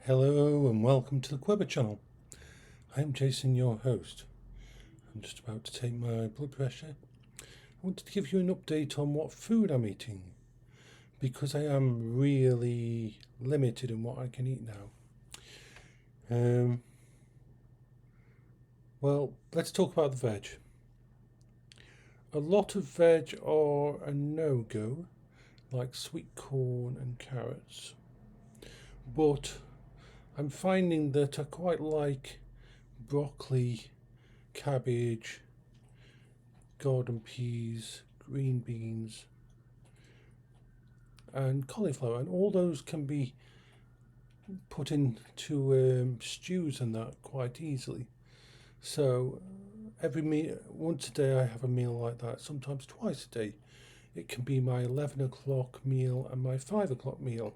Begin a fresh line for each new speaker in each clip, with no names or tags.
Hello and welcome to the Quiver channel. I'm Jason, your host. I'm just about to take my blood pressure. I wanted to give you an update on what food I'm eating because I am really limited in what I can eat now. Well, let's talk about the veg. A lot of veg are a no-go, like sweet corn and carrots. But I'm finding that I quite like broccoli, cabbage, garden peas, green beans, and cauliflower, and all those can be put into stews and that quite easily. So once a day I have a meal like that, sometimes twice a day. It can be my 11 o'clock meal and my 5 o'clock meal.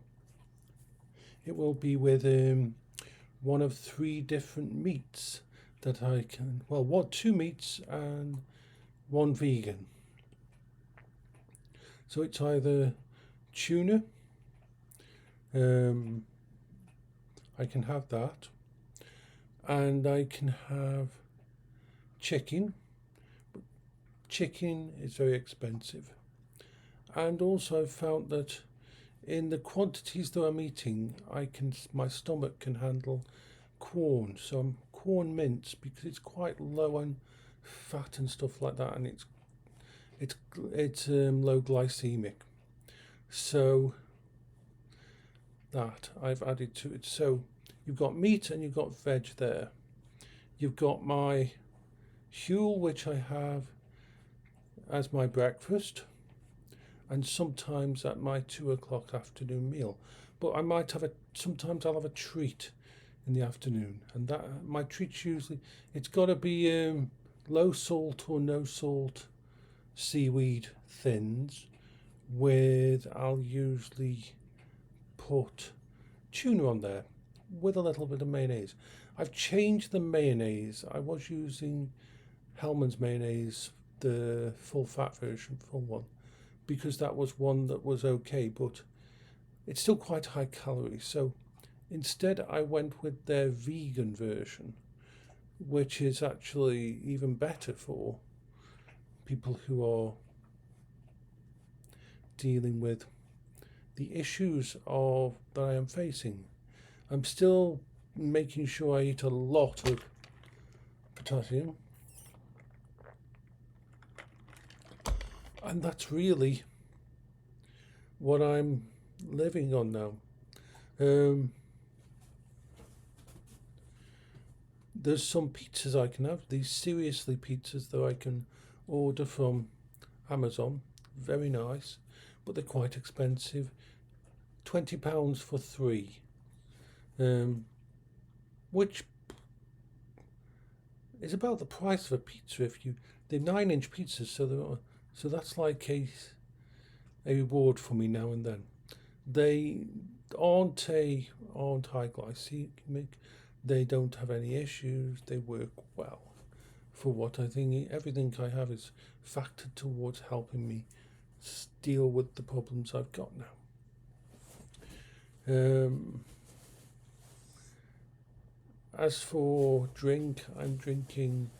It will be with one of three different meats that I can, two meats and one vegan. So it's either tuna, I can have that, and I can have chicken. But chicken is very expensive. And also I've found that in the quantities that I'm eating, my stomach can handle corn. So corn mince, because it's quite low on fat and stuff like that, and it's low glycemic. So that I've added to it. So you've got meat and you've got veg there. You've got my huel, which I have as my breakfast, and sometimes at my 2 o'clock afternoon meal. But I might sometimes I'll have a treat in the afternoon, and that my treat's usually, it's got to be low salt or no salt seaweed thins I'll usually put tuna on there with a little bit of mayonnaise. I've changed the mayonnaise. I was using Hellmann's mayonnaise, the full fat version, full one, because that was one that was okay, but it's still quite high calorie. So instead I went with their vegan version, which is actually even better for people who are dealing with the issues that I am facing. I'm still making sure I eat a lot of potassium, and that's really what I'm living on now. There's some pizzas I can have, these seriously pizzas that I can order from Amazon, very nice, but they're quite expensive. £20 for three, which is about the price of a pizza. They're 9-inch pizzas, so that's like a reward for me now and then. They aren't high glycemic. They don't have any issues. They work well for what I think. Everything I have is factored towards helping me deal with the problems I've got now. As for drink, I'm drinking,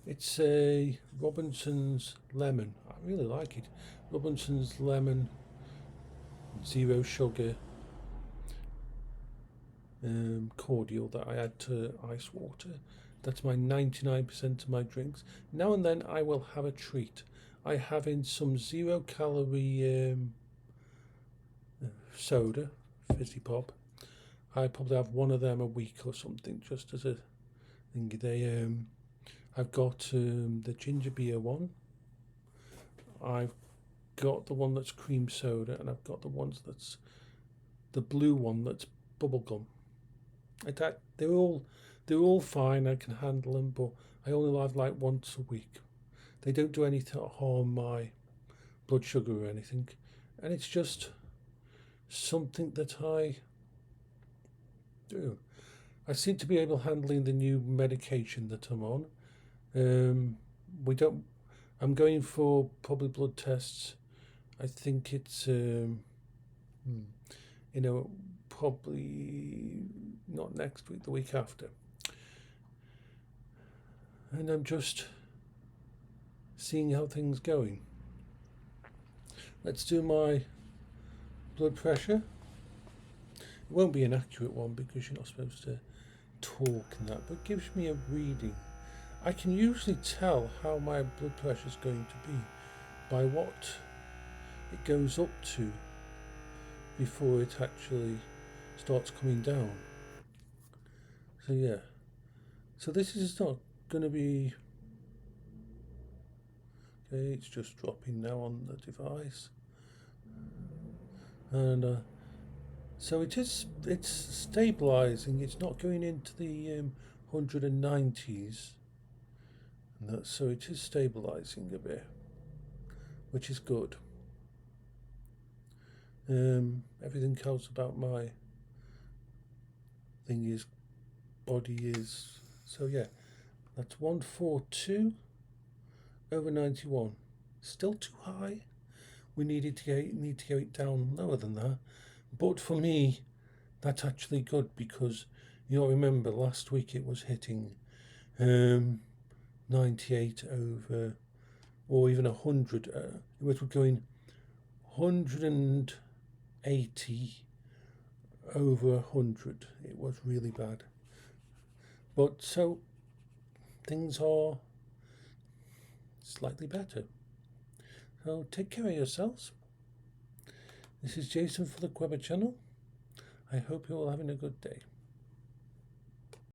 it's a Robinson's Lemon. I really like it. Robinson's Lemon, 0 sugar cordial that I add to ice water. That's my 99% of my drinks. Now and then I will have a treat. I have in some 0 calorie soda, fizzy pop. I probably have one of them a week or something, just as a thing. I've got the ginger beer one. I've got the one that's cream soda, and I've got the blue one that's bubblegum. They're all fine. I can handle them, but I only have like once a week. They don't do anything to harm my blood sugar or anything, and it's just something that I do. I seem to be able handling the new medication that I'm on. I'm going for probably blood tests. I think it's probably not next week, the week after. And I'm just seeing how things going. Let's do my blood pressure. It won't be an accurate one because you're not supposed to talk and that, but it gives me a reading. I can usually tell how my blood pressure is going to be by what it goes up to before it actually starts coming down. So yeah, so this is not going to be okay. It's just dropping now on the device, and so it's stabilizing. It's not going into the 190s, so it is stabilizing a bit, which is good. Everything else about my thing is body is, so yeah, that's 142 over 91. Still too high. We need to get it down lower than that. But for me, that's actually good because you'll remember last week it was hitting 98 over, or even 100. It was going 180 over 100. It was really bad. But so things are slightly better. So take care of yourselves. This is Jason for the Queber channel. I hope you're all having a good day.